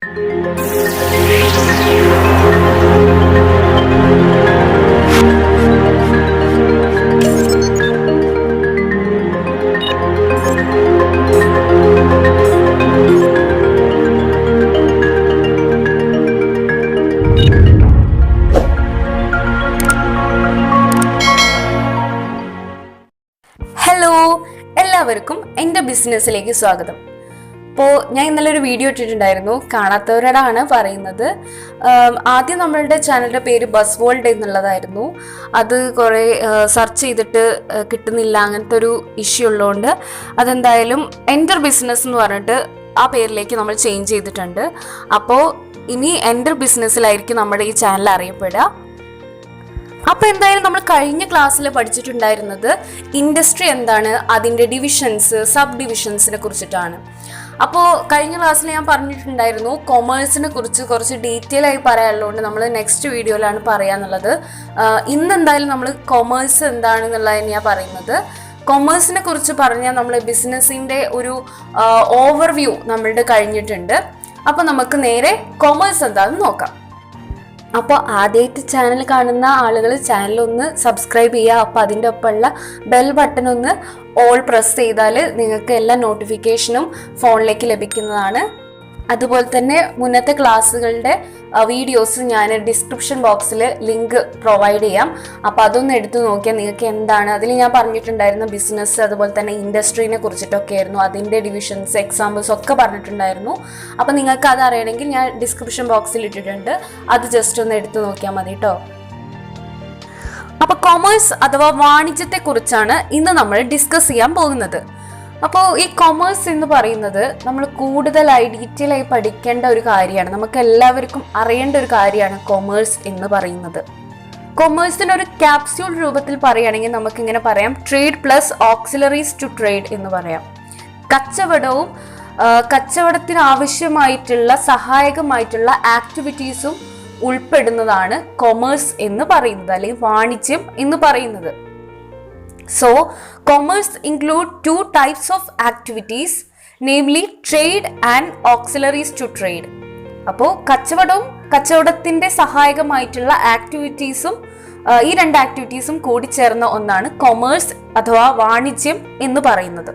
Hello, എല്ലാവർക്കും എൻ്റെ ബിസിനസ്സിലേക്ക് സ്വാഗതം. അപ്പോൾ ഞാൻ ഇന്നലെ ഒരു വീഡിയോ ഇട്ടിട്ടുണ്ടായിരുന്നു, കാണാത്തവരോടാണ് പറയുന്നത്. ആദ്യം നമ്മളുടെ ചാനലിൻ്റെ പേര് ബസ് വേൾഡ് എന്നുള്ളതായിരുന്നു. അത് കുറേ സെർച്ച് ചെയ്തിട്ട് കിട്ടുന്നില്ല, അങ്ങനത്തെ ഒരു ഇഷ്യൂ ഉള്ളതുകൊണ്ട് അതെന്തായാലും എൻ്റർ ബിസിനസ് എന്ന് പറഞ്ഞിട്ട് ആ പേരിലേക്ക് നമ്മൾ ചേഞ്ച് ചെയ്തിട്ടുണ്ട്. അപ്പോൾ ഇനി എൻ്റർ ബിസിനസ്സിലായിരിക്കും നമ്മുടെ ഈ ചാനൽ അറിയപ്പെടുക. അപ്പോൾ എന്തായാലും നമ്മൾ കഴിഞ്ഞ ക്ലാസ്സിൽ പഠിച്ചിട്ടുണ്ടായിരുന്നത് ഇൻഡസ്ട്രി എന്താണ്, അതിൻ്റെ ഡിവിഷൻസ്, സബ് ഡിവിഷൻസിനെ കുറിച്ചിട്ടാണ്. അപ്പോൾ കഴിഞ്ഞ ക്ലാസ്സിൽ ഞാൻ പറഞ്ഞിട്ടുണ്ടായിരുന്നു കൊമേഴ്സിനെ കുറിച്ച് കുറച്ച് ഡീറ്റെയിൽ ആയി പറയാനുള്ളതുകൊണ്ട് നമ്മൾ നെക്സ്റ്റ് വീഡിയോയിലാണ് പറയാന്നുള്ളത്. ഇന്ന് എന്തായാലും നമ്മൾ കൊമേഴ്സ് എന്താണെന്നുള്ളത് ഞാൻ പറയുന്നത്. കൊമേഴ്സിനെ കുറിച്ച് പറഞ്ഞാൽ നമ്മൾ ബിസിനസ്സിൻ്റെ ഒരു ഓവർവ്യൂ നമ്മളുടെ കഴിഞ്ഞിട്ടുണ്ട്. അപ്പോൾ നമുക്ക് നേരെ കൊമേഴ്സ് എന്താണെന്ന് നോക്കാം. അപ്പോൾ ആദ്യമായിട്ട് ചാനൽ കാണുന്ന ആളുകൾ ചാനലൊന്ന് സബ്സ്ക്രൈബ് ചെയ്യുക. അപ്പോൾ അതിൻ്റെ ഒപ്പമുള്ള ബെൽ ബട്ടൺ ഒന്ന് ഓൾ പ്രസ് ചെയ്താൽ നിങ്ങൾക്ക് എല്ലാ നോട്ടിഫിക്കേഷനും ഫോണിലേക്ക് ലഭിക്കുന്നതാണ്. അതുപോലെ തന്നെ മുന്നത്തെ ക്ലാസ്സുകളുടെ വീഡിയോസ് ഞാൻ ഡിസ്ക്രിപ്ഷൻ ബോക്സിൽ ലിങ്ക് പ്രൊവൈഡ് ചെയ്യാം. അപ്പോൾ അതൊന്ന് എടുത്തു നോക്കിയാൽ നിങ്ങൾക്ക് എന്താണ് അതിൽ ഞാൻ പറഞ്ഞിട്ടുണ്ടായിരുന്ന ബിസിനസ്, അതുപോലെ തന്നെ ഇൻഡസ്ട്രീനെ കുറിച്ചിട്ടൊക്കെ ആയിരുന്നു. അതിൻ്റെ ഡിവിഷൻസ്, എക്സാമ്പിൾസ് ഒക്കെ പറഞ്ഞിട്ടുണ്ടായിരുന്നു. അപ്പോൾ നിങ്ങൾക്ക് അത് അറിയണമെങ്കിൽ ഞാൻ ഡിസ്ക്രിപ്ഷൻ ബോക്സിൽ ഇട്ടിട്ടുണ്ട്, അത് ജസ്റ്റ് ഒന്ന് എടുത്തു നോക്കിയാൽ മതി കേട്ടോ. അപ്പോൾ കൊമേഴ്സ് അഥവാ വാണിജ്യത്തെക്കുറിച്ചാണ് ഇന്ന് നമ്മൾ ഡിസ്കസ് ചെയ്യാൻ പോകുന്നത്. അപ്പോൾ ഈ കൊമേഴ്സ് എന്ന് പറയുന്നത് നമ്മൾ കൂടുതലായി ഡീറ്റെയിൽ ആയി പഠിക്കേണ്ട ഒരു കാര്യമാണ്. നമുക്ക് എല്ലാവർക്കും അറിയേണ്ട ഒരു കാര്യമാണ് കൊമേഴ്സ് എന്ന് പറയുന്നത്. കൊമേഴ്സിന് ഒരു ക്യാപ്സ്യൂൾ രൂപത്തിൽ പറയുകയാണെങ്കിൽ നമുക്കിങ്ങനെ പറയാം, trade plus auxiliaries to trade എന്ന് പറയാം. കച്ചവടവും കച്ചവടത്തിന് ആവശ്യമായിട്ടുള്ള സഹായകമായിട്ടുള്ള ആക്ടിവിറ്റീസും ഉൾപ്പെടുന്നതാണ് കൊമേഴ്സ് എന്ന് പറയുന്നത്, അല്ലെങ്കിൽ വാണിജ്യം എന്ന് പറയുന്നത്. So, commerce include two types of activities, namely trade and auxiliaries to trade. അപ്പോൾ കച്ചവടത്തിൻ്റെ സഹായകമായിട്ടുള്ള ആക്ടിവിറ്റീസും ഈ രണ്ട് ആക്ടിവിറ്റീസും കൂടി ചേർന്ന ഒന്നാണ് കൊമേഴ്സ് അഥവാ വാണിജ്യം എന്ന് പറയുന്നത്.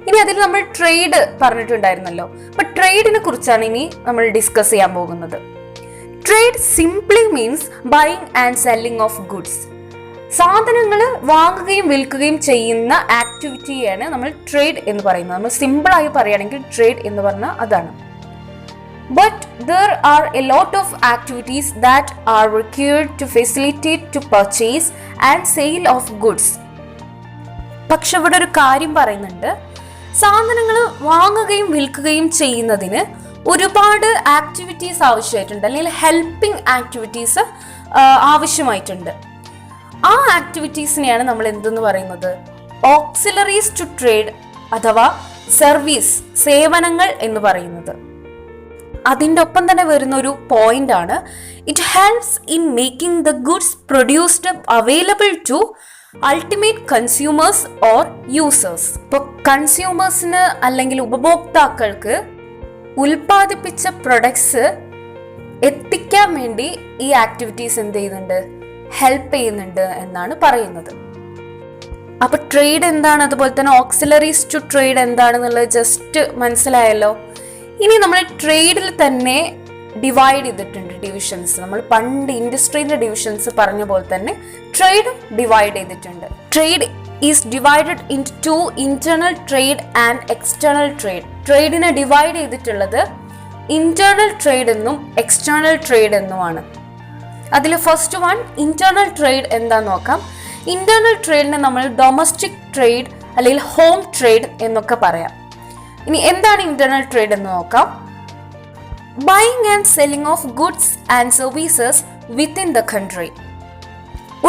ഇനി അതിൽ നമ്മൾ ട്രേഡ് പറഞ്ഞിട്ടുണ്ടായിരുന്നല്ലോ. അപ്പോൾ ട്രേഡിനെ കുറിച്ചാണ് ഇനി നമ്മൾ ഡിസ്കസ് ചെയ്യാൻ പോകുന്നത്. Trade simply means buying and selling of goods. സാധനങ്ങൾ വാങ്ങുകയും വിൽക്കുകയും ചെയ്യുന്ന ആക്ടിവിറ്റിയാണ് നമ്മൾ ട്രേഡ് എന്ന് പറയുന്നത്. നമ്മൾ സിമ്പിളായി പറയുകയാണെങ്കിൽ ട്രേഡ് എന്ന് പറഞ്ഞാൽ അതാണ്. But there are a lot of activities that are required to facilitate to purchase and sale of goods. പക്ഷെ ഇവിടെ ഒരു കാര്യം പറയുന്നുണ്ട്, സാധനങ്ങൾ വാങ്ങുകയും വിൽക്കുകയും ചെയ്യുന്നതിന് ഒരുപാട് ആക്ടിവിറ്റീസ് ആവശ്യമായിട്ടുണ്ട്, അല്ലെങ്കിൽ ഹെൽപ്പിംഗ് ആക്ടിവിറ്റീസ് ആവശ്യമായിട്ടുണ്ട്. ആ ആക്ടിവിറ്റീസിനെയാണ് നമ്മൾ എന്തെന്ന് പറയുന്നത്, ഓക്സിലറീസ് ടു ട്രേഡ് അഥവാ സർവീസ്, സേവനങ്ങൾ എന്ന് പറയുന്നത്. അതിൻ്റെ ഒപ്പം തന്നെ വരുന്ന ഒരു പോയിന്റ് ആണ്, it helps in making the goods produced available to ultimate consumers or users. ഇപ്പോൾ കൺസ്യൂമേഴ്സിന് അല്ലെങ്കിൽ ഉപഭോക്താക്കൾക്ക് ഉൽപ്പാദിപ്പിച്ച പ്രൊഡക്ട്സ് എത്തിക്കാൻ വേണ്ടി ഈ ആക്ടിവിറ്റീസ് എന്ത് ചെയ്യുന്നുണ്ട്, ഹെൽപ്പ് ചെയ്യുന്നുണ്ട് എന്നാണ് പറയുന്നത്. അപ്പൊ ട്രേഡ് എന്താണ്, അതുപോലെ തന്നെ ഓക്സിലറീസ് ടു ട്രേഡ് എന്താണെന്നുള്ളത് ജസ്റ്റ് മനസ്സിലായല്ലോ. ഇനി നമ്മൾ ട്രേഡിൽ തന്നെ ഡിവൈഡ് ചെയ്തിട്ടുണ്ട് ഡിവിഷൻസ്. നമ്മൾ പണ്ട് ഇൻഡസ്ട്രീൻ്റെ ഡിവിഷൻസ് പറഞ്ഞ പോലെ തന്നെ ട്രേഡും ഡിവൈഡ് ചെയ്തിട്ടുണ്ട്. Trade is divided into internal trade and external trade. ട്രേഡിനെ ഡിവൈഡ് ചെയ്തിട്ടുള്ളത് ഇന്റേണൽ ട്രേഡ് എന്നും എക്സ്റ്റേണൽ ട്രേഡ് എന്നുമാണ്. അതിൽ ഫസ്റ്റ് വൺ ഇന്റേണൽ ട്രേഡ് എന്താന്ന് നോക്കാം. ഇന്റേണൽ ട്രേഡിനെ നമ്മൾ ഡൊമസ്റ്റിക് ട്രേഡ് അല്ലെങ്കിൽ ഹോം ട്രേഡ് എന്നൊക്കെ പറയാം. ഇനി എന്താണ് ഇന്റേണൽ ട്രേഡ് എന്ന് നോക്കാം. Buying and selling of goods and services within the country.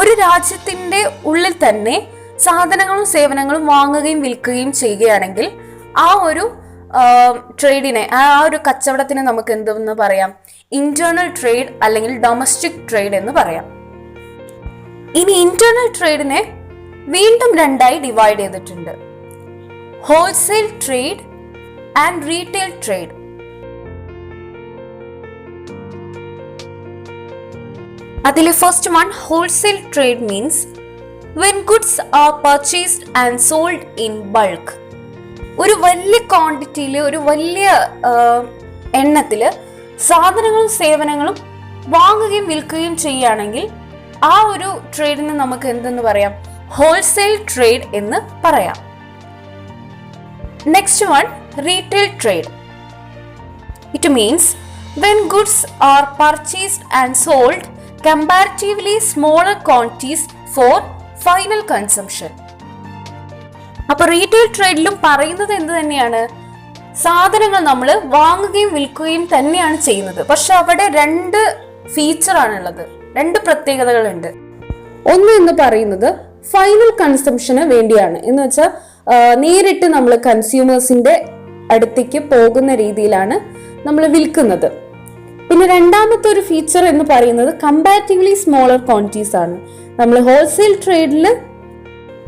ഒരു രാജ്യത്തിൻ്റെ ഉള്ളിൽ തന്നെ സാധനങ്ങളും സേവനങ്ങളും വാങ്ങുകയും വിൽക്കുകയും ചെയ്യുകയാണെങ്കിൽ ആ ഒരു ട്രേഡിനെ, ആ ഒരു കച്ചവടത്തിനെ നമുക്ക് എന്തെന്ന് പറയാം, ഇന്റേണൽ ട്രേഡ് അല്ലെങ്കിൽ ഡൊമസ്റ്റിക് ട്രേഡ് എന്ന് പറയാം. ഇനി ഇന്റേണൽ ട്രേഡിനെ വീണ്ടും രണ്ടായി ഡിവൈഡ് ചെയ്തിട്ടുണ്ട്, wholesale trade and retail trade. അതിൽ first one wholesale trade means when goods are purchased and sold in bulk. ഒരു വലിയ ക്വാണ്ടിറ്റിയിൽ, ഒരു വലിയ എണ്ണത്തിൽ സാധനങ്ങളും സേവനങ്ങളും വാങ്ങുകയും വിൽക്കുകയും ചെയ്യുകയാണെങ്കിൽ ആ ഒരു ട്രേഡിന് നമുക്ക് എന്തെന്ന് പറയാം? ഹോൾസെയിൽ ട്രേഡ് എന്ന് പറയാം. Next one retail trade. It means when goods are purchased and sold comparatively smaller quantities for final consumption. അപ്പൊ റീറ്റെയിൽ ട്രേഡിലും പറയുന്നത് എന്ത് തന്നെയാണ്? സാധനങ്ങൾ നമ്മൾ വാങ്ങുകയും വിൽക്കുകയും തന്നെയാണ് ചെയ്യുന്നത്. പക്ഷെ അവിടെ രണ്ട് ഫീച്ചറാണുള്ളത്, രണ്ട് പ്രത്യേകതകളുണ്ട്. ഒന്ന് എന്ന് പറയുന്നത് ഫൈനൽ കൺസംഷന് വേണ്ടിയാണ്, എന്ന് വെച്ചാൽ നേരിട്ട് നമ്മൾ കൺസ്യൂമേഴ്സിന്റെ അടുത്തേക്ക് പോകുന്ന രീതിയിലാണ് നമ്മൾ വിൽക്കുന്നത്. പിന്നെ രണ്ടാമത്തെ ഒരു ഫീച്ചർ എന്ന് പറയുന്നത് കമ്പാരിറ്റീവ്ലി സ്മോളർ ക്വാണ്ടിറ്റീസ് ആണ്. നമ്മൾ ഹോൾസെയിൽ ട്രേഡിൽ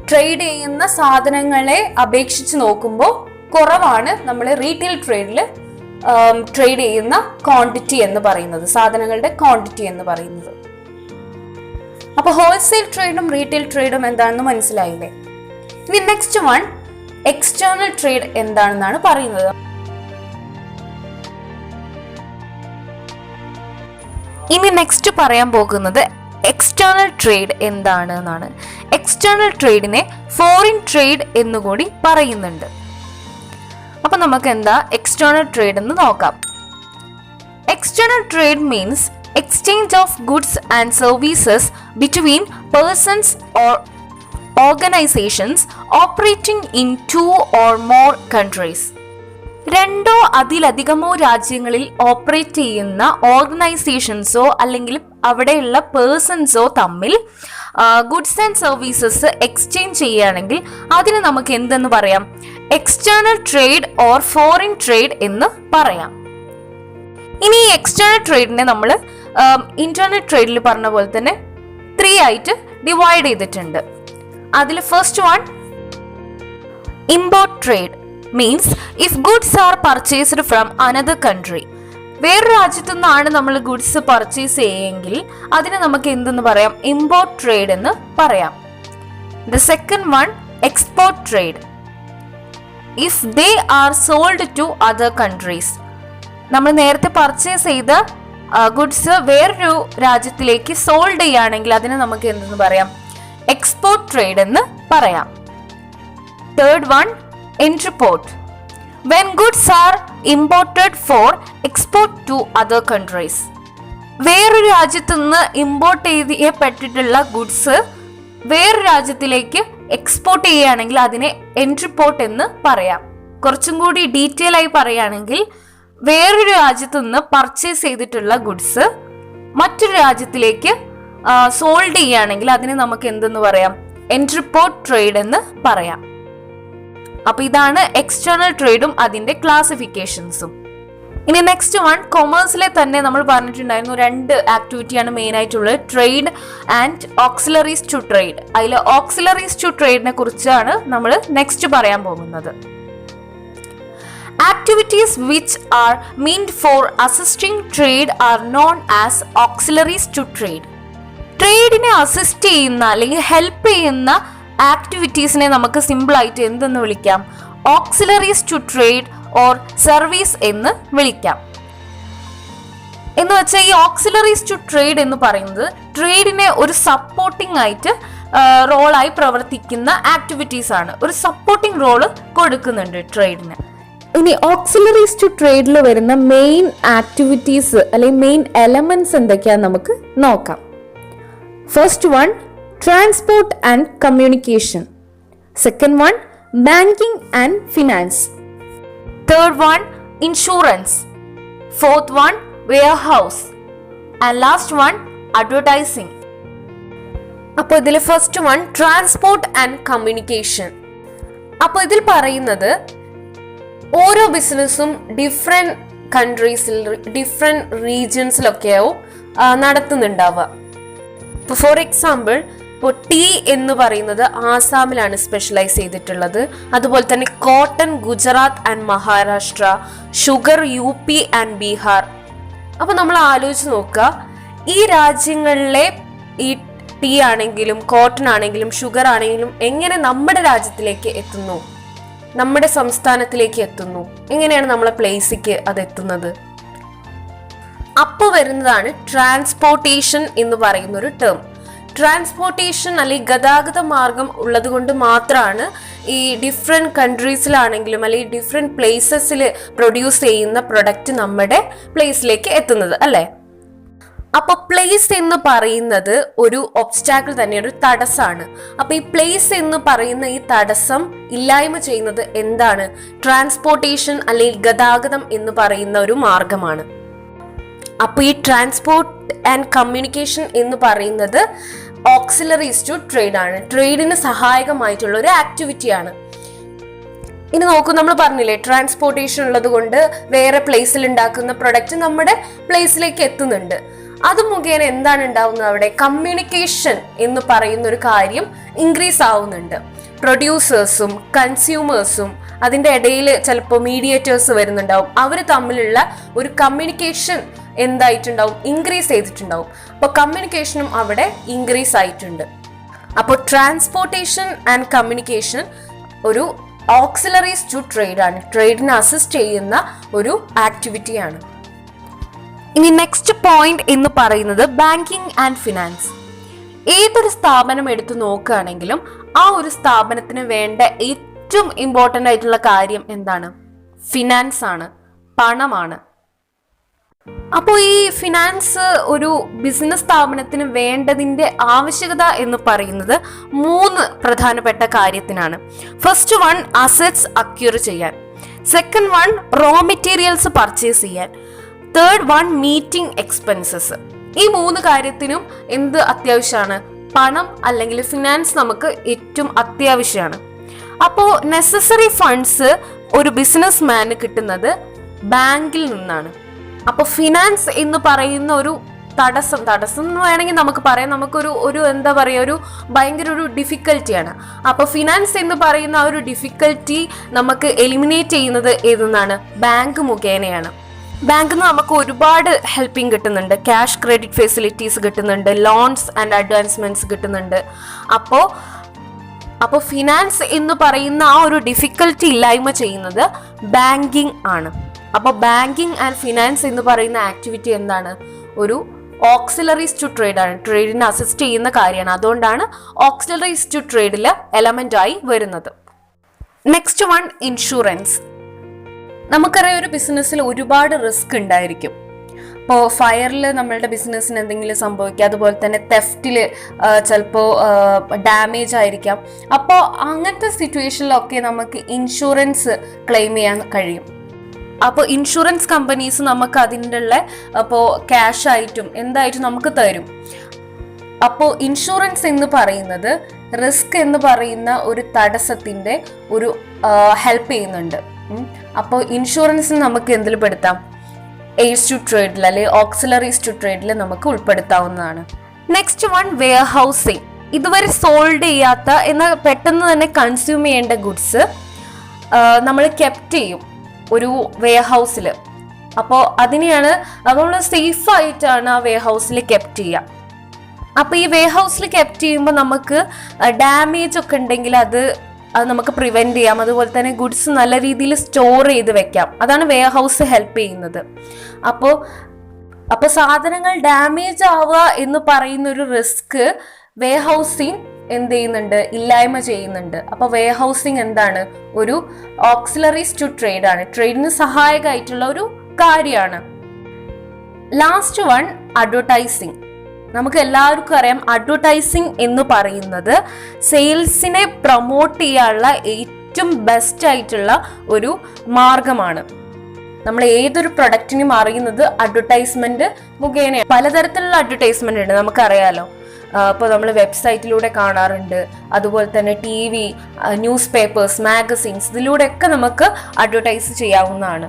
ട്രേഡ് ചെയ്യുന്ന സാധനങ്ങളെ അപേക്ഷിച്ച് നോക്കുമ്പോൾ കുറവാണ് നമ്മൾ റീറ്റെയിൽ ട്രേഡിൽ ട്രേഡ് ചെയ്യുന്ന ക്വാണ്ടിറ്റി എന്ന് പറയുന്നത്, സാധനങ്ങളുടെ ക്വാണ്ടിറ്റി എന്ന് പറയുന്നത്. അപ്പൊ ഹോൾസെയിൽ ട്രേഡും റീറ്റെയിൽ ട്രേഡും എന്താണെന്ന് മനസ്സിലായില്ലേ? ഇനി നെക്സ്റ്റ് വൺ എക്സ്റ്റേണൽ ട്രേഡ് എന്താണെന്നാണ് പറയുന്നത്. ഇനി നെക്സ്റ്റ് പറയാൻ പോകുന്നത് എക്സ്റ്റേണൽ ട്രേഡ് എന്താണ് എന്നാണ്. എക്സ്റ്റേണൽ ട്രേഡിനെ ഫോറിൻ ട്രേഡ് എന്നുകൂടി പറയുന്നുണ്ട്. അപ്പൊ നമുക്ക് എന്താ എക്സ്റ്റേണൽ ട്രേഡ് എന്ന് നോക്കാം. External trade means exchange of goods and services between persons or organisations operating in 2 or more countries. രണ്ടോ അതിലധികമോ രാജ്യങ്ങളിൽ ഓപ്പറേറ്റ് ചെയ്യുന്ന ഓർഗനൈസേഷൻസോ അല്ലെങ്കിൽ അവിടെയുള്ള പേഴ്സൺസോ തമ്മിൽ ഗുഡ്സ് ആൻഡ് സർവീസസ് എക്സ്ചേഞ്ച് ചെയ്യുകയാണെങ്കിൽ അതിന് നമുക്ക് എന്തെന്ന് പറയാം? External trade or foreign trade എന്ന് പറയാം. ഇനി ഈ എക്സ്റ്റേണൽ ട്രേഡിനെ നമ്മൾ ഇന്റേണൽ ട്രേഡിൽ പറഞ്ഞ പോലെ തന്നെ 3 ആയിട്ട് ഡിവൈഡ് ചെയ്തിട്ടുണ്ട്. അതിൽ first one import trade means if goods are purchased from another country. വേറൊരു രാജ്യത്തു നിന്നാണ് നമ്മൾ ഗുഡ്സ് പർച്ചേസ് ചെയ്യുമെങ്കിൽ അതിന് നമുക്ക് എന്തെന്ന് പറയാം? ഇമ്പോർട്ട് ട്രേഡ് എന്ന് പറയാം. The second one export trade. If they are sold to other countries. നമ്മൾ നേരത്തെ പർച്ചേസ് ചെയ്ത ഗുഡ്സ് വേറൊരു രാജ്യത്തിലേക്ക് സോൾഡ് ചെയ്യുകയാണെങ്കിൽ അതിന് നമുക്ക് എന്തെന്ന് പറയാം? എക്സ്പോർട്ട് ട്രേഡ് എന്ന് പറയാം. Third one import. When goods are imported for export to other countries. വേറൊരു രാജ്യത്തു നിന്ന് ഇമ്പോർട്ട് ചെയ്യപ്പെട്ടിട്ടുള്ള ഗുഡ്സ് വേറൊരു രാജ്യത്തിലേക്ക് എക്സ്പോർട്ട് ചെയ്യുകയാണെങ്കിൽ അതിനെ എൻട്രിപോർട്ട് എന്ന് പറയാം. കുറച്ചും കൂടി ഡീറ്റെയിൽ ആയി പറയുകയാണെങ്കിൽ വേറൊരു രാജ്യത്തു നിന്ന് പർച്ചേസ് ചെയ്തിട്ടുള്ള ഗുഡ്സ് മറ്റൊരു രാജ്യത്തിലേക്ക് സോൾഡ് ചെയ്യുകയാണെങ്കിൽ അതിനെ നമുക്ക് എന്തെന്ന് പറയാം? എൻട്രിപോർട്ട് ട്രേഡ് എന്ന് പറയാം. അപ്പൊ ഇതാണ് എക്സ്റ്റേണൽ ട്രേഡും അതിന്റെ ക്ലാസിഫിക്കേഷൻസും. ഇനി നെക്സ്റ്റ് വൺ കൊമേഴ്സിലെ തന്നെ നമ്മൾ പറഞ്ഞിട്ടുണ്ടായിരുന്നു 2 ആക്ടിവിറ്റിയാണ് മെയിൻ ആയിട്ടുള്ളത്, trade and auxiliaries to trade. അതിൽ ഓക്സിലറീസ് ടു ട്രേഡിനെ കുറിച്ചാണ് നമ്മൾ നെക്സ്റ്റ് പറയാൻ പോകുന്നത്. Activities which are meant for assisting trade are known as auxiliaries to trade. ട്രേഡിനെ അസിസ്റ്റ് ചെയ്യുന്ന അല്ലെങ്കിൽ ഹെൽപ്പ് ചെയ്യുന്ന ആക്ടിവിറ്റീസിനെ നമുക്ക് സിമ്പിൾ ആയിട്ട് എന്തെന്ന് വിളിക്കാം? Auxiliaries to trade or service എന്ന് വിളിക്കാം. എന്ന് വെച്ചാൽ ഈ ഓക്സിലറീസ് ടു ട്രേഡ് എന്ന് പറയുന്നത് ട്രേഡിനെ ഒരു സപ്പോർട്ടിംഗ് ആയിട്ട് റോളായി പ്രവർത്തിക്കുന്ന ആക്ടിവിറ്റീസ് ആണ്. ഒരു സപ്പോർട്ടിംഗ് റോള് കൊടുക്കുന്നുണ്ട് ട്രേഡിന്. ഇനി ഓക്സിലറീസ് ടു ട്രേഡിൽ വരുന്ന മെയിൻ ആക്ടിവിറ്റീസ് അല്ലെങ്കിൽ മെയിൻ എലമെന്റ്സ് എന്തൊക്കെയാന്ന് നമുക്ക് നോക്കാം. First one transport and communication. Second one banking and finance. Third one insurance. Fourth one warehouse. And last one advertising. അപ്പോൾ ഇതിൽ first one transport and communication. അപ്പോൾ ഇതിൽ പറയുന്നത് ഓരോ ബിസിനസ്സും ഡിഫറെന്റ് കൺട്രീസിൽ ഡിഫറെന്റ് റീജിയൻസിലൊക്കെയാവും നടത്തുന്നുണ്ടാവുക. ഫോർ എക്സാമ്പിൾ ഇപ്പോൾ ടീ എന്ന് പറയുന്നത് ആസാമിലാണ് സ്പെഷ്യലൈസ് ചെയ്തിട്ടുള്ളത്. അതുപോലെ തന്നെ cotton Gujarat and Maharashtra, sugar UP and Bihar. അപ്പോൾ നമ്മൾ ആലോചിച്ച് നോക്കുക, ഈ രാജ്യങ്ങളിലെ ഈ ടീ ആണെങ്കിലും കോട്ടൺ ആണെങ്കിലും ഷുഗർ ആണെങ്കിലും എങ്ങനെ നമ്മുടെ രാജ്യത്തിലേക്ക് എത്തുന്നു, നമ്മുടെ സംസ്ഥാനത്തിലേക്ക് എത്തുന്നു, എങ്ങനെയാണ് നമ്മളെ പ്ലേസിലേക്ക് അത് എത്തുന്നത്? അപ്പോൾ വരുന്നതാണ് ട്രാൻസ്പോർട്ടേഷൻ എന്ന് പറയുന്ന ഒരു ടേം. ട്രാൻസ്പോർട്ടേഷൻ അല്ലെങ്കിൽ ഗതാഗത മാർഗം ഉള്ളത് കൊണ്ട് മാത്രമാണ് ഈ ഡിഫറെൻറ്റ് കൺട്രീസിലാണെങ്കിലും അല്ലെങ്കിൽ ഡിഫറെൻറ്റ് പ്ലേസസിൽ പ്രൊഡ്യൂസ് ചെയ്യുന്ന പ്രൊഡക്റ്റ് നമ്മുടെ പ്ലേസിലേക്ക് എത്തുന്നത്, അല്ലേ? അപ്പൊ പ്ലേസ് എന്ന് പറയുന്നത് ഒരു ഒബ്സ്റ്റാക്കിൾ തന്നെ, ഒരു തടസ്സമാണ്. അപ്പൊ ഈ പ്ലേസ് എന്ന് പറയുന്ന ഈ തടസ്സം ഇല്ലായ്മ ചെയ്യുന്നത് എന്താണ്? ട്രാൻസ്പോർട്ടേഷൻ അല്ലെങ്കിൽ ഗതാഗതം എന്ന് പറയുന്ന ഒരു മാർഗമാണ്. അപ്പൊ ഈ ട്രാൻസ്പോർട്ട് ആൻഡ് കമ്മ്യൂണിക്കേഷൻ എന്ന് പറയുന്നത് ഓക്സിലറീസ് ടു ട്രേഡ് ആണ്, ട്രേഡിന് സഹായകമായിട്ടുള്ള ഒരു ആക്ടിവിറ്റിയാണ്. ഇനി നോക്കൂ, നമ്മൾ പറഞ്ഞില്ലേ ട്രാൻസ്പോർട്ടേഷൻ ഉള്ളത് കൊണ്ട് വേറെ പ്ലേസിൽ ഉണ്ടാക്കുന്ന പ്രൊഡക്റ്റ് നമ്മുടെ പ്ലേസിലേക്ക് എത്തുന്നുണ്ട്. അത് മുഖേന എന്താണ് ഉണ്ടാവുന്നത്? അവിടെ കമ്മ്യൂണിക്കേഷൻ എന്ന് പറയുന്ന ഒരു കാര്യം ഇൻക്രീസ് ആവുന്നുണ്ട്. പ്രൊഡ്യൂസേഴ്സും കൺസ്യൂമേഴ്സും അതിൻ്റെ ഇടയിൽ ചിലപ്പോൾ മീഡിയേറ്റേഴ്സ് വരുന്നുണ്ടാവും. അവർ തമ്മിലുള്ള ഒരു കമ്മ്യൂണിക്കേഷൻ എന്തായിട്ടുണ്ടാവും? ഇൻക്രീസ് ചെയ്തിട്ടുണ്ടാവും. അപ്പോൾ കമ്മ്യൂണിക്കേഷനും അവിടെ ഇൻക്രീസ് ആയിട്ടുണ്ട്. അപ്പോൾ ട്രാൻസ്പോർട്ടേഷൻ ആൻഡ് കമ്മ്യൂണിക്കേഷൻ ഒരു ഓക്സിലറീസ് ടു ട്രേഡ് ആണ്, ട്രേഡിനെ അസിസ്റ്റ് ചെയ്യുന്ന ഒരു ആക്ടിവിറ്റിയാണ്. ഇനി നെക്സ്റ്റ് പോയിന്റ് എന്ന് പറയുന്നത് ബാങ്കിങ് ആൻഡ് ഫിനാൻസ്. ഏതൊരു സ്ഥാപനം എടുത്തു നോക്കുകയാണെങ്കിലും ആ ഒരു സ്ഥാപനത്തിന് വേണ്ട ഏറ്റവും ഇമ്പോർട്ടൻ്റ് ആയിട്ടുള്ള കാര്യം എന്താണ്? ഫിനാൻസ് ആണ്, പണമാണ്. അപ്പോൾ ഈ ഫിനാൻസ് ഒരു ബിസിനസ് സ്ഥാപനത്തിന് വേണ്ടതിൻ്റെ ആവശ്യകത എന്ന് പറയുന്നത് 3 പ്രധാനപ്പെട്ട കാര്യത്തിനാണ്. ഫസ്റ്റ് വൺ, അസറ്റ്സ് അക്യൂർ ചെയ്യാൻ. Second one, raw materials purchase ചെയ്യാൻ. Third one, meeting expenses. ഈ 3 കാര്യത്തിനും എന്ത് അത്യാവശ്യമാണ്? പണം അല്ലെങ്കിൽ ഫിനാൻസ് നമുക്ക് ഏറ്റവും അത്യാവശ്യമാണ്. അപ്പോൾ നെസസറി ഫണ്ട്സ് ഒരു ബിസിനസ് മാന് കിട്ടുന്നത് ബാങ്കിൽ നിന്നാണ്. അപ്പോൾ ഫിനാൻസ് എന്ന് പറയുന്ന ഒരു തടസ്സം എന്ന് വേണമെങ്കിൽ നമുക്ക് പറയാം, നമുക്കൊരു എന്താ പറയുക, ഒരു ഭയങ്കര ഒരു ഡിഫിക്കൽറ്റിയാണ്. അപ്പോൾ ഫിനാൻസ് എന്ന് പറയുന്ന ആ ഒരു ഡിഫിക്കൽറ്റി നമുക്ക് എലിമിനേറ്റ് ചെയ്യുന്നത് ഏതെന്നാണ്? ബാങ്ക് മുഖേനയാണ്. ബാങ്കിൽ നിന്ന് നമുക്ക് ഒരുപാട് ഹെൽപ്പിംഗ് കിട്ടുന്നുണ്ട്. ക്യാഷ് ക്രെഡിറ്റ് ഫെസിലിറ്റീസ് കിട്ടുന്നുണ്ട്, ലോൺസ് ആൻഡ് അഡ്വാൻസ്മെന്റ്സ് കിട്ടുന്നുണ്ട്. അപ്പോൾ ഫിനാൻസ് എന്ന് പറയുന്ന ആ ഒരു ഡിഫിക്കൽറ്റി ഇല്ലായ്മ ചെയ്യുന്നത് ബാങ്കിങ് ആണ്. അപ്പോൾ ബാങ്കിങ് ആൻഡ് ഫിനാൻസ് എന്ന് പറയുന്ന ആക്ടിവിറ്റി എന്താണ്? ഒരു ഓക്സിലറീസ് ടു ട്രേഡ് ആണ്, ട്രേഡിനെ അസിസ്റ്റ് ചെയ്യുന്ന കാര്യമാണ്. അതുകൊണ്ടാണ് ഓക്സിലറീസ് ടു ട്രേഡിൽ എലമെന്റ് ആയി വരുന്നത്. Next one, insurance. നമുക്കറിയാം ഒരു ബിസിനസ്സിൽ ഒരുപാട് റിസ്ക് ഉണ്ടായിരിക്കും. ഇപ്പോൾ ഫയറിൽ നമ്മളുടെ ബിസിനസ്സിന് എന്തെങ്കിലും സംഭവിക്കുക, അതുപോലെ തന്നെ തെഫ്റ്റിൽ ചിലപ്പോൾ ഡാമേജ് ആയിരിക്കാം. അപ്പോൾ അങ്ങനത്തെ സിറ്റുവേഷനിലൊക്കെ നമുക്ക് ഇൻഷുറൻസ് ക്ലെയിം ചെയ്യാൻ കഴിയും. അപ്പോൾ ഇൻഷുറൻസ് കമ്പനീസ് നമുക്ക് അതിൻ്റെ ഉള്ള അപ്പോൾ ക്യാഷ് ആയിട്ടും എന്തായിട്ടും നമുക്ക് തരും. അപ്പോൾ ഇൻഷുറൻസ് എന്ന് പറയുന്നത് റിസ്ക് എന്ന് പറയുന്ന ഒരു തടസ്സത്തിൻ്റെ ഒരു ഹെൽപ്പ് ചെയ്യുന്നുണ്ട്. അപ്പോൾ ഇൻഷുറൻസ് നമുക്ക് എന്തിൽ പെടുത്താം? എയ്ഡ്സ് ടു ട്രേഡിൽ അല്ലെങ്കിൽ ഓക്സിലറീസ് ടു ട്രേഡിൽ നമുക്ക് ഉൾപ്പെടുത്താവുന്നതാണ്. Next one, warehousing. ഇതുവരെ സോൾഡ് ചെയ്യാത്ത എന്നാൽ പെട്ടെന്ന് തന്നെ കൺസ്യൂം ചെയ്യേണ്ട ഗുഡ്സ് നമ്മൾ കെപ്റ്റ് ചെയ്യും ഒരു വെയർ ഹൗസിൽ. അപ്പോൾ അതിനെയാണ് നമ്മൾ സേഫ് ആയിട്ടാണ് ആ വെയർ ഹൗസിൽ കെപ്റ്റ് ചെയ്യുക. അപ്പോൾ ഈ വെയർ ഹൗസിൽ കെപ്റ്റ് ചെയ്യുമ്പോൾ നമുക്ക് ഡാമേജ് ഒക്കെ ഉണ്ടെങ്കിൽ അത് നമുക്ക് പ്രിവെന്റ് ചെയ്യാം. അതുപോലെ തന്നെ ഗുഡ്സ് നല്ല രീതിയിൽ സ്റ്റോർ ചെയ്ത് വെക്കാം. അതാണ് വെയർ ഹൗസ് ഹെൽപ്പ് ചെയ്യുന്നത്. അപ്പോൾ സാധനങ്ങൾ ഡാമേജ് ആവുക എന്ന് പറയുന്ന ഒരു റിസ്ക് വെയർ ഹൗസിങ് എന്ത് ചെയ്യുന്നുണ്ട്? ഇല്ലായ്മ ചെയ്യുന്നുണ്ട്. അപ്പോൾ വെയർ ഹൗസിങ് എന്താണ്? ഒരു ഓക്സിലറീസ് ടു ട്രേഡ് ആണ്, ട്രേഡിന് സഹായകമായിട്ടുള്ള ഒരു കാര്യമാണ്. Last one, advertising. നമുക്ക് എല്ലാവർക്കും അറിയാം അഡ്വർടൈസിങ് എന്ന് പറയുന്നത് സെയിൽസിനെ പ്രൊമോട്ട് ചെയ്യാനുള്ള ഏറ്റവും ബെസ്റ്റ് ആയിട്ടുള്ള ഒരു മാർഗമാണ്. നമ്മൾ ഏതൊരു പ്രൊഡക്റ്റിനും അറിയുന്നത് അഡ്വർടൈസ്മെന്റ് മുഖേനയാണ്. പലതരത്തിലുള്ള അഡ്വർടൈസ്മെന്റ് ഉണ്ട്, നമുക്കറിയാലോ. ഇപ്പോൾ നമ്മൾ വെബ്സൈറ്റിലൂടെ കാണാറുണ്ട്, അതുപോലെ തന്നെ TV, ന്യൂസ് പേപ്പേഴ്സ്, മാഗസിൻസ്, ഇതിലൂടെയൊക്കെ നമുക്ക് അഡ്വർടൈസ് ചെയ്യാവുന്നതാണ്.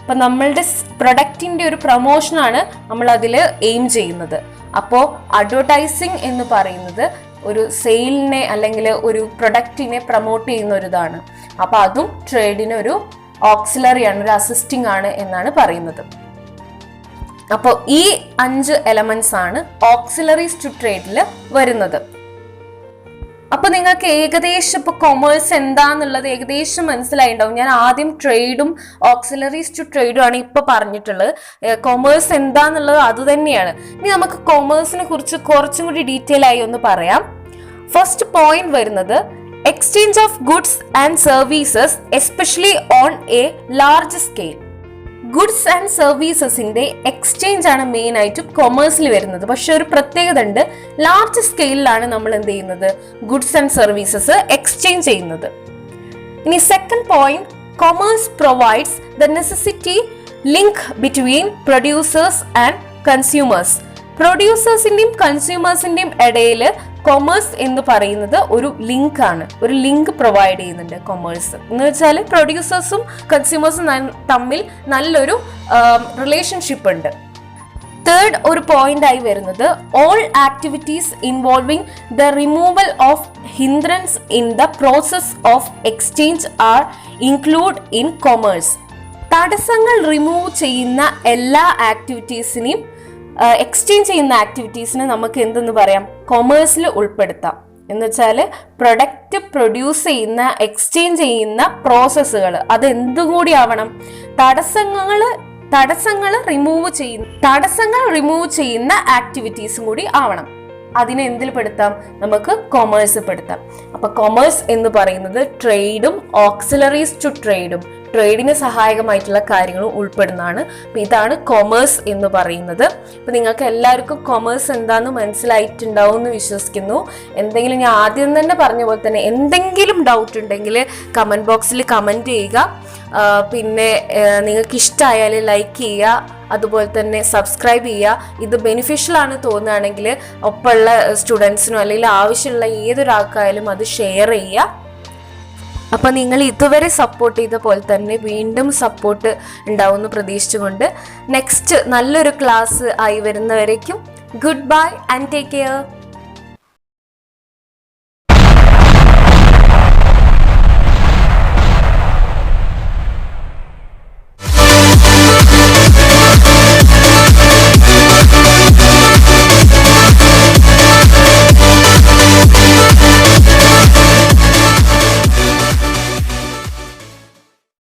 അപ്പം നമ്മളുടെ പ്രൊഡക്റ്റിൻ്റെ ഒരു പ്രൊമോഷനാണ് നമ്മൾ അതിൽ എയിം ചെയ്യുന്നത്. അപ്പോൾ അഡ്വർടൈസിങ് എന്ന് പറയുന്നത് ഒരു സെയിലിനെ അല്ലെങ്കിൽ ഒരു പ്രൊഡക്റ്റിനെ പ്രൊമോട്ട് ചെയ്യുന്ന ഒരു ഇതാണ്. അപ്പോൾ അതും ട്രേഡിന് ഒരു ഓക്സിലറി ആണ്, ഒരു അസിസ്റ്റിംഗ് ആണ് എന്നാണ് പറയുന്നത്. അപ്പോൾ ഈ 5 എലമെന്റ്സ് ആണ് ഓക്സിലറീസ് ടു ട്രേഡിൽ വരുന്നത്. അപ്പൊ നിങ്ങൾക്ക് ഏകദേശം ഇപ്പൊ കൊമേഴ്സ് എന്താന്നുള്ളത് ഏകദേശം മനസ്സിലായിണ്ടാവും. ഞാൻ ആദ്യം ട്രേഡും ഓക്സിലറീസ് ടു ട്രേഡും ആണ് ഇപ്പൊ പറഞ്ഞിട്ടുള്ളത്. കൊമേഴ്സ് എന്താന്നുള്ളത് അത് തന്നെയാണ്. ഇനി നമുക്ക് കൊമേഴ്സിനെ കുറിച്ച് കുറച്ചും കൂടി ഡീറ്റെയിൽ ആയി ഒന്ന് പറയാം. ഫസ്റ്റ് പോയിന്റ് വരുന്നത് exchange of goods and services especially on a large scale. Goods and സർവീസസിന്റെ എക്സ്ചേഞ്ച് ആണ് മെയിൻ ആയിട്ട് കൊമേഴ്സിൽ വരുന്നത്. പക്ഷെ ഒരു പ്രത്യേകത ഉണ്ട്, ലാർജ് സ്കെയിലാണ് നമ്മൾ എന്ത് ചെയ്യുന്നത്, ഗുഡ്സ് ആൻഡ് സർവീസസ് എക്സ്ചേഞ്ച് ചെയ്യുന്നത്. ഇനി second point, commerce provides the necessity link between producers and consumers. പ്രൊഡ്യൂസേഴ്സിന്റെയും കൺസ്യൂമേഴ്സിന്റെയും ഇടയിൽ കൊമേഴ്സ് എന്ന് പറയുന്നത് ഒരു ലിങ്ക് ആണ്, ഒരു ലിങ്ക് പ്രൊവൈഡ് ചെയ്യുന്നുണ്ട് കൊമേഴ്സ് എന്ന് വെച്ചാൽ പ്രൊഡ്യൂസേഴ്സും കൺസ്യൂമേഴ്സും തമ്മിൽ നല്ലൊരു റിലേഷൻഷിപ്പ് ഉണ്ട്. തേർഡ് ഒരു പോയിന്റ് ആയി വരുന്നത് all activities involving the removal of hindrance in the process of exchange R include in commerce. തടസ്സങ്ങൾ റിമൂവ് ചെയ്യുന്ന എല്ലാ ആക്ടിവിറ്റീസിനെയും എക്സ്ചേഞ്ച് ചെയ്യുന്ന ആക്ടിവിറ്റീസിനെ നമുക്ക് എന്തെന്ന് പറയാം, കൊമേഴ്സിൽ ഉൾപ്പെടുത്താം. എന്ന് വെച്ചാൽ പ്രൊഡക്റ്റ് പ്രൊഡ്യൂസ് ചെയ്യുന്ന എക്സ്ചേഞ്ച് ചെയ്യുന്ന പ്രോസസ്സുകൾ അത് എന്തും കൂടി ആവണം, തടസ്സങ്ങൾ റിമൂവ് ചെയ്യുന്ന ആക്ടിവിറ്റീസും കൂടി ആവണം. അതിനെ എന്തിൽ പെടുത്താം, നമുക്ക് കൊമേഴ്സ് പെടുത്താം. അപ്പൊ കൊമേഴ്സ് എന്ന് പറയുന്നത് ട്രേഡും ഓക്സിലറീസ് ടു ട്രേഡും ട്രേഡിന് സഹായകമായിട്ടുള്ള കാര്യങ്ങളും ഉൾപ്പെടുന്നതാണ്. അപ്പൊ ഇതാണ് കൊമേഴ്സ് എന്ന് പറയുന്നത്. അപ്പൊ നിങ്ങൾക്ക് എല്ലാവർക്കും കൊമേഴ്സ് എന്താന്ന് മനസ്സിലായിട്ടുണ്ടാവും എന്ന് വിശ്വസിക്കുന്നു. എന്തെങ്കിലും ഞാൻ ആദ്യം തന്നെ പറഞ്ഞ പോലെ തന്നെ എന്തെങ്കിലും ഡൗട്ട് ഉണ്ടെങ്കിൽ കമന്റ് ബോക്സിൽ കമന്റ് ചെയ്യുക. പിന്നെ നിങ്ങൾക്ക് ഇഷ്ടമായാൽ ലൈക്ക് ചെയ്യുക, അതുപോലെ തന്നെ സബ്സ്ക്രൈബ് ചെയ്യുക. ഇത് ബെനിഫിഷ്യൽ ആണ് തോന്നുകയാണെങ്കിൽ ഒപ്പമുള്ള സ്റ്റുഡൻസിനോ അല്ലെങ്കിൽ ആവശ്യമുള്ള ഏതൊരാൾക്കായാലും അത് ഷെയർ ചെയ്യുക. അപ്പൊ നിങ്ങൾ ഇതുവരെ സപ്പോർട്ട് ചെയ്ത പോലെ തന്നെ വീണ്ടും സപ്പോർട്ട് ഉണ്ടാവുമെന്ന് പ്രതീക്ഷിച്ചുകൊണ്ട് നെക്സ്റ്റ് നല്ലൊരു ക്ലാസ് ആയി വരുന്നവരേക്കും good bye and take care.